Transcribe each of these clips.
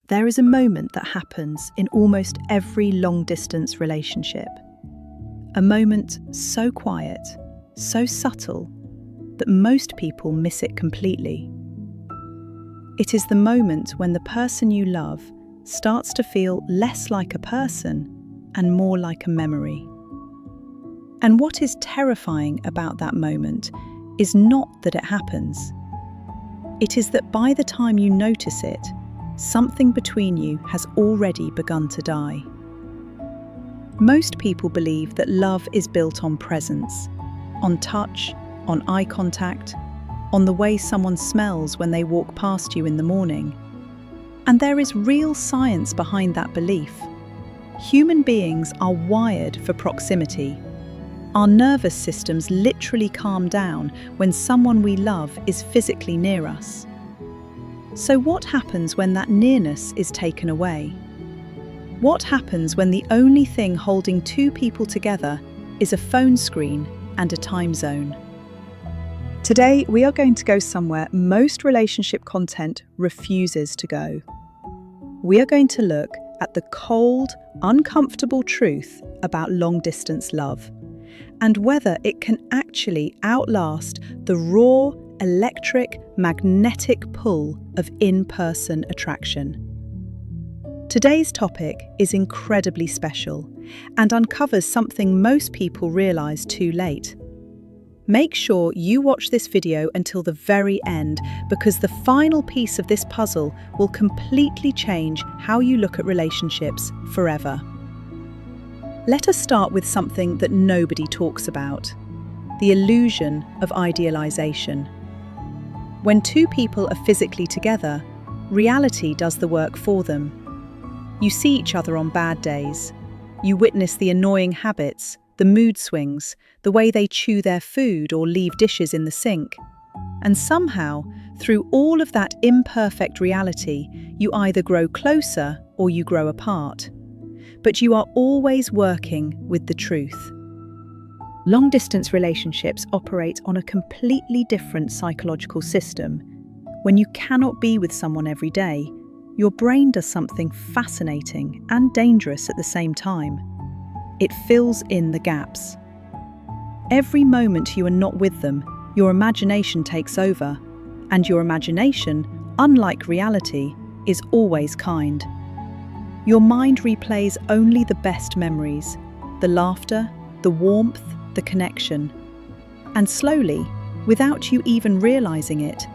There is a moment that happens in almost every long-distance relationship. A moment so quiet, so subtle, that most people miss it completely. It is the moment when the person you love starts to feel less like a person and more like a memory. And what is terrifying about that moment is not that it happens. It is that by the time you notice it, something between you has already begun to die. Most people believe that love is built on presence, on touch, on eye contact, on the way someone smells when they walk past you in the morning. And there is real science behind that belief. Human beings are wired for proximity. Our nervous systems literally calm down when someone we love is physically near us. So what happens when that nearness is taken away? What happens when the only thing holding two people together is a phone screen and a time zone? Today, we are going to go somewhere most relationship content refuses to go. We are going to look at the cold, uncomfortable truth about long-distance love and whether it can actually outlast the raw, electric, magnetic pull of in-person attraction. Today's topic is incredibly special and uncovers something most people realize too late. Make sure you watch this video until the very end because the final piece of this puzzle will completely change how you look at relationships forever. Let us start with something that nobody talks about: the illusion of idealization. When two people are physically together, reality does the work for them. You see each other on bad days. You witness the annoying habits, the mood swings, the way they chew their food or leave dishes in the sink. And somehow, through all of that imperfect reality, you either grow closer or you grow apart. But you are always working with the truth. Long-distance relationships operate on a completely different psychological system. When you cannot be with someone every day, your brain does something fascinating and dangerous at the same time. It fills in the gaps. Every moment you are not with them, your imagination takes over, and your imagination, unlike reality, is always kind. Your mind replays only the best memories, the laughter, the warmth, the connection. And slowly, without you even realizing it,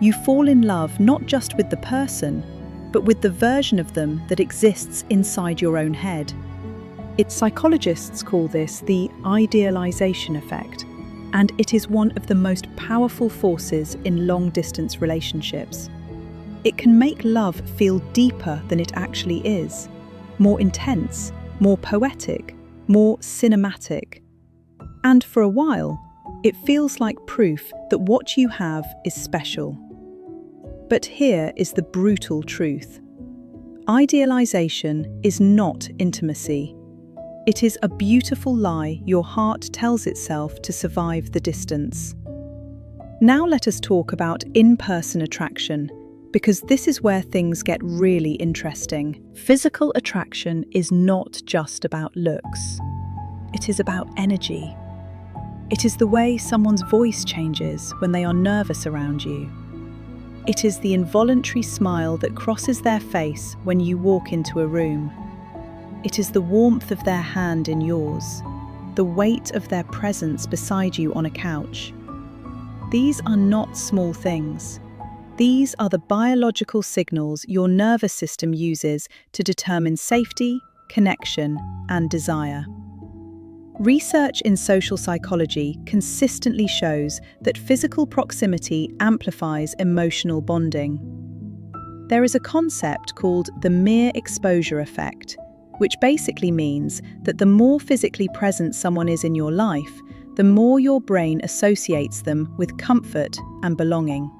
you fall in love not just with the person, but with the version of them that exists inside your own head. Psychologists call this the Idealization Effect, and it is one of the most powerful forces in long-distance relationships. It can make love feel deeper than it actually is, more intense, more poetic, more cinematic. And for a while, it feels like proof that what you have is special. But here is the brutal truth. Idealization is not intimacy. It is a beautiful lie your heart tells itself to survive the distance. Now let us talk about in-person attraction, because this is where things get really interesting. Physical attraction is not just about looks. It is about energy. It is the way someone's voice changes when they are nervous around you. It is the involuntary smile that crosses their face when you walk into a room. It is the warmth of their hand in yours, the weight of their presence beside you on a couch. These are not small things. These are the biological signals your nervous system uses to determine safety, connection, and desire. Research in social psychology consistently shows that physical proximity amplifies emotional bonding. There is a concept called the mere exposure effect, which basically means that the more physically present someone is in your life, the more your brain associates them with comfort and belonging.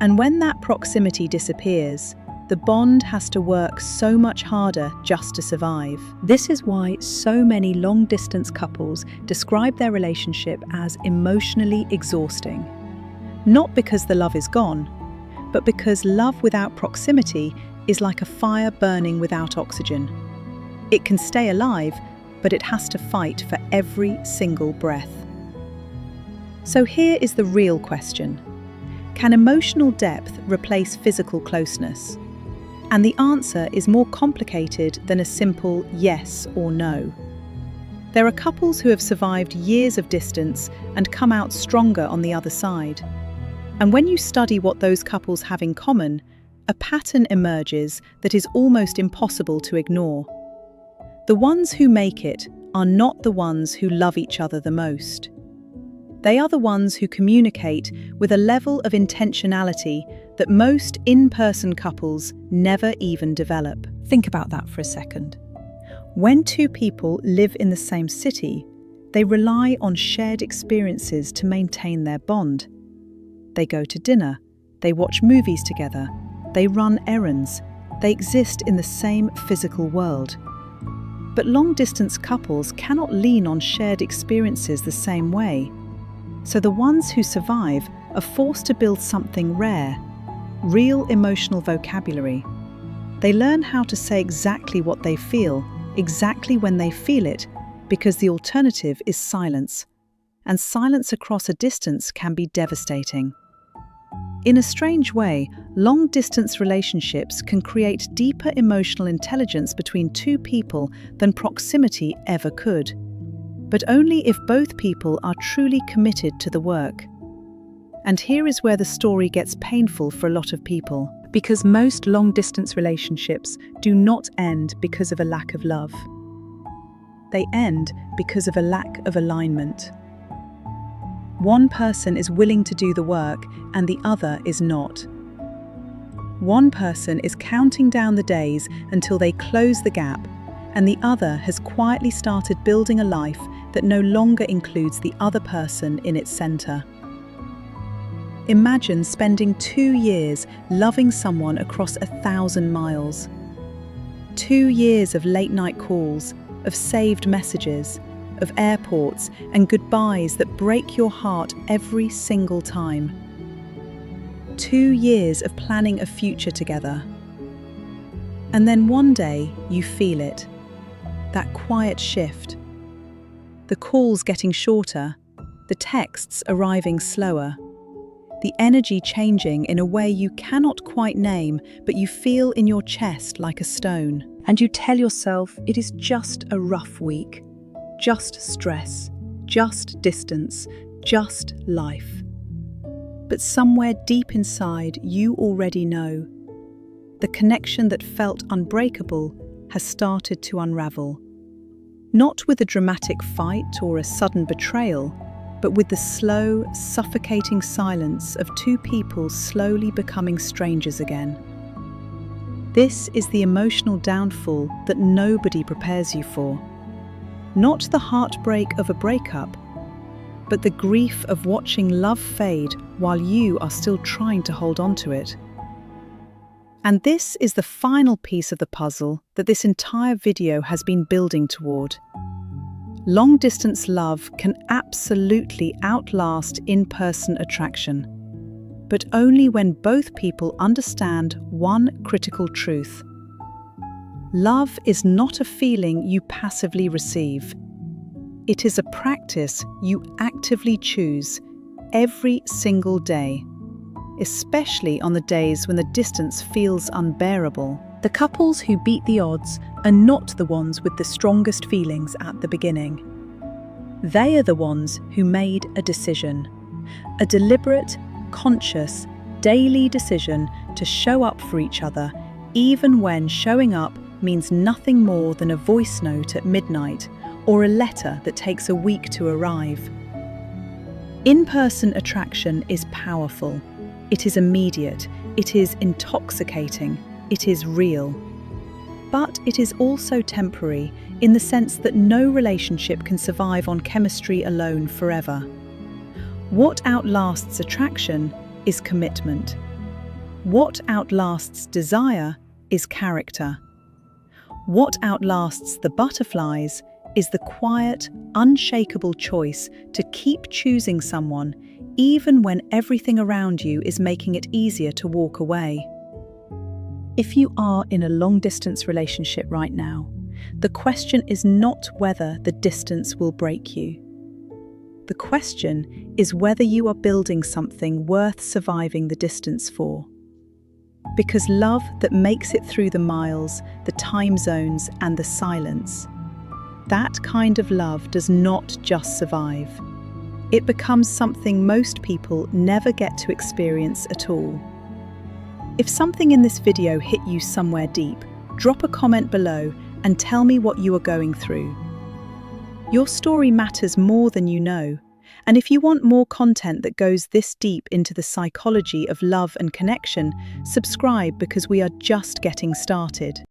And when that proximity disappears, the bond has to work so much harder just to survive. This is why so many long-distance couples describe their relationship as emotionally exhausting. Not because the love is gone, but because love without proximity is like a fire burning without oxygen. It can stay alive, but it has to fight for every single breath. So here is the real question. Can emotional depth replace physical closeness? And the answer is more complicated than a simple yes or no. There are couples who have survived years of distance and come out stronger on the other side. And when you study what those couples have in common, a pattern emerges that is almost impossible to ignore. The ones who make it are not the ones who love each other the most. They are the ones who communicate with a level of intentionality that most in-person couples never even develop. Think about that for a second. When two people live in the same city, they rely on shared experiences to maintain their bond. They go to dinner, they watch movies together, they run errands, they exist in the same physical world. But long-distance couples cannot lean on shared experiences the same way. So the ones who survive are forced to build something rare, real emotional vocabulary. They learn how to say exactly what they feel, exactly when they feel it, because the alternative is silence. And silence across a distance can be devastating. In a strange way, long-distance relationships can create deeper emotional intelligence between two people than proximity ever could. But only if both people are truly committed to the work. And here is where the story gets painful for a lot of people, because most long-distance relationships do not end because of a lack of love. They end because of a lack of alignment. One person is willing to do the work and the other is not. One person is counting down the days until they close the gap, and the other has quietly started building a life that no longer includes the other person in its center. Imagine spending 2 years loving someone across 1,000 miles. 2 years of late-night calls, of saved messages, of airports and goodbyes that break your heart every single time. 2 years of planning a future together. And then one day you feel it, that quiet shift. The calls getting shorter, the texts arriving slower, the energy changing in a way you cannot quite name, but you feel in your chest like a stone. And you tell yourself it is just a rough week. Just stress, just distance, just life. But somewhere deep inside, you already know. The connection that felt unbreakable has started to unravel. Not with a dramatic fight or a sudden betrayal, but with the slow, suffocating silence of two people slowly becoming strangers again. This is the emotional downfall that nobody prepares you for. Not the heartbreak of a breakup, but the grief of watching love fade while you are still trying to hold on to it. And this is the final piece of the puzzle that this entire video has been building toward. Long-distance love can absolutely outlast in-person attraction, but only when both people understand one critical truth. Love is not a feeling you passively receive. It is a practice you actively choose every single day, especially on the days when the distance feels unbearable. The couples who beat the odds are not the ones with the strongest feelings at the beginning. They are the ones who made a decision, a deliberate, conscious, daily decision to show up for each other, even when showing up means nothing more than a voice note at midnight or a letter that takes a week to arrive. In-person attraction is powerful. It is immediate. It is intoxicating. It is real. But it is also temporary in the sense that no relationship can survive on chemistry alone forever. What outlasts attraction is commitment. What outlasts desire is character. What outlasts the butterflies is the quiet, unshakable choice to keep choosing someone even when everything around you is making it easier to walk away. If you are in a long-distance relationship right now, the question is not whether the distance will break you. The question is whether you are building something worth surviving the distance for. Because love that makes it through the miles, the time zones, and the silence, that kind of love does not just survive. It becomes something most people never get to experience at all. If something in this video hit you somewhere deep, drop a comment below and tell me what you are going through. Your story matters more than you know, and if you want more content that goes this deep into the psychology of love and connection, subscribe because we are just getting started.